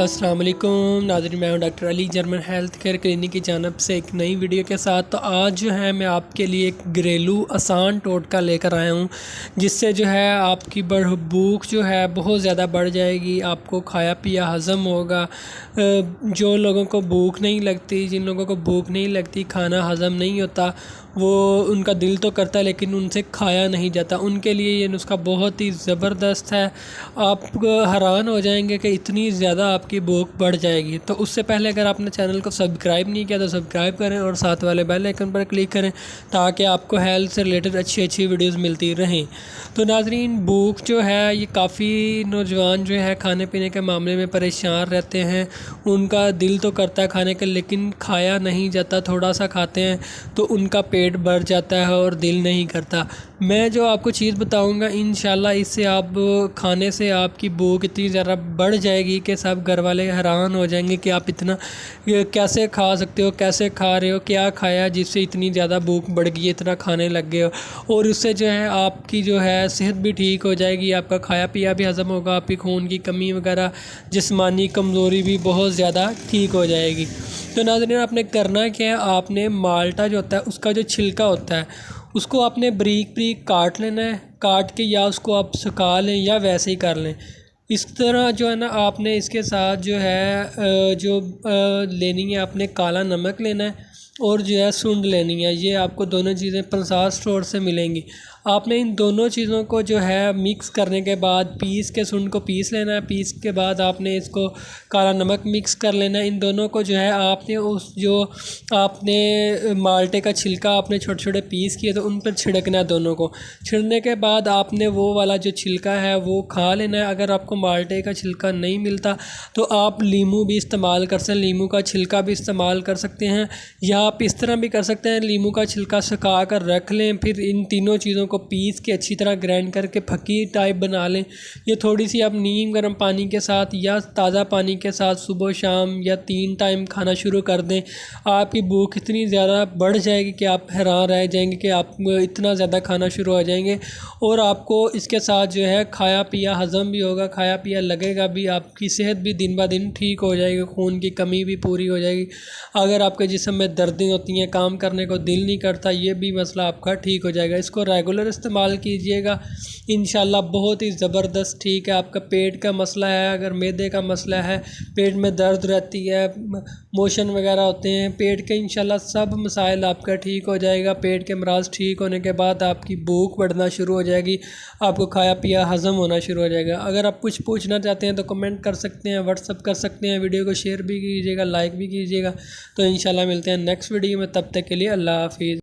अस्सलाम वालेकुम नाज़रीन, मैं हूं doctor Ali German health care clinic की जानब से एक नई वीडियो के साथ। तो आज जो है मैं आपके लिए एक घरेलू आसान टोटका लेकर आया हूं, जिससे जो है आपकी भूख जो है बहुत ज़्यादा बढ़ जाएगी। आपको खाया पिया हज़म होगा। जो लोगों को भूख नहीं लगती, जिन लोगों को भूख नहीं लगती, खाना हज़म नहीं होता, वो उनका दिल तो करता है लेकिन उनसे खाया नहीं जाता, उनके लिए ये नुस्खा बहुत ही ज़बरदस्त है। आप हैरान हो जाएंगे कि इतनी ज़्यादा आपकी भूख बढ़ जाएगी। तो उससे पहले अगर आपने चैनल को सब्सक्राइब नहीं किया तो सब्सक्राइब करें और साथ वाले बेल आइकन पर क्लिक करें ताकि आपको हेल्थ से रिलेटेड अच्छी अच्छी वीडियोस मिलती रहें। तो नाज़रीन, भूख जो है ये काफ़ी नौजवान जो है खाने पीने के मामले में परेशान रहते हैं। उनका दिल तो करता है खाने का लेकिन खाया नहीं जाता। थोड़ा सा खाते हैं तो उनका पेट भर जाता है और दिल नहीं करता। मैं जो आपको चीज़ बताऊंगा इंशाल्लाह इससे आप खाने से आपकी भूख इतनी ज़्यादा बढ़ जाएगी कि सब घर वाले हैरान हो जाएंगे कि आप इतना कैसे खा सकते हो, कैसे खा रहे हो, क्या खाया जिससे इतनी ज़्यादा भूख बढ़ गई, इतना खाने लग गए हो। और उससे जो है आपकी जो है सेहत भी ठीक हो जाएगी, आपका खाया पिया भी हज़म होगा, आपकी खून की कमी वगैरह, जिस्मानी कमज़ोरी भी बहुत ज़्यादा ठीक हो जाएगी। तो नाज़रीन, आपने करना क्या है, आपने माल्टा जो होता है उसका जो छिलका होता है उसको आपने बारीक बारीक काट लेना है। काट के या उसको आप सुखा लें या वैसे ही कर लें। इस तरह जो है ना, आपने इसके साथ जो है लेनी है, आपने काला नमक लेना है और जो है सूंड लेनी है। ये आपको दोनों चीज़ें प्रसाद स्टोर से मिलेंगी। आपने इन दोनों चीज़ों को जो है मिक्स करने के बाद पीस के सूंड को पीस लेना है। पीस के बाद आपने इसको काला नमक मिक्स कर लेना है। इन दोनों को जो है आपने उस जो आपने माल्टे का छिलका आपने छोटे छोटे पीस किए तो उन पर छिड़कना है। दोनों को छिड़कने के बाद आपने वो वाला जो छिलका है वो खा लेना है। अगर आपको माल्टे का छिलका नहीं मिलता तो आप लीमू भी इस्तेमाल कर सकते हैं, लीमू का छिलका भी इस्तेमाल कर सकते हैं। या आप इस तरह भी कर सकते हैं, लीमू का छिलका सुखा कर रख लें, फिर इन तीनों चीज़ों को पीस के अच्छी तरह ग्राइंड करके फकी टाइप बना लें। ये थोड़ी सी आप नीम गर्म पानी के साथ या ताज़ा पानी के साथ सुबह शाम या 3 टाइम खाना शुरू कर दें। आपकी भूख इतनी ज़्यादा बढ़ जाएगी कि आप हैरान रह जाएंगे कि आप इतना ज़्यादा खाना शुरू हो जाएंगे। और आपको इसके साथ जो है खाया पिया हज़म भी होगा, खाया पिया लगेगा भी, आपकी सेहत भी दिन ब दिन ठीक हो जाएगी, खून की कमी भी पूरी हो जाएगी। अगर आपके जिस्म में दर्दें होती हैं, काम करने को दिल नहीं करता, ये भी मसला आपका ठीक हो जाएगा। इसको रेगुलर इस्तेमाल कीजिएगा, इंशाल्लाह बहुत ही ज़बरदस्त ठीक है। आपका पेट का मसला है, अगर मैदे का मसला है, पेट में दर्द रहती है, मोशन वगैरह होते हैं पेट के, इंशाल्लाह सब मसाइल आपका ठीक हो जाएगा। पेट के मराज ठीक होने के बाद आपकी भूख बढ़ना शुरू हो जाएगी, आपको खाया पिया हज़म होना शुरू हो जाएगा। अगर आप कुछ पूछना चाहते हैं तो कमेंट कर सकते हैं, व्हाट्सअप कर सकते हैं, वीडियो को शेयर भी कीजिएगा, लाइक भी कीजिएगा। तो इंशाल्लाह मिलते हैं नेक्स्ट वीडियो में, तब तक के लिए अल्लाह हाफिज़।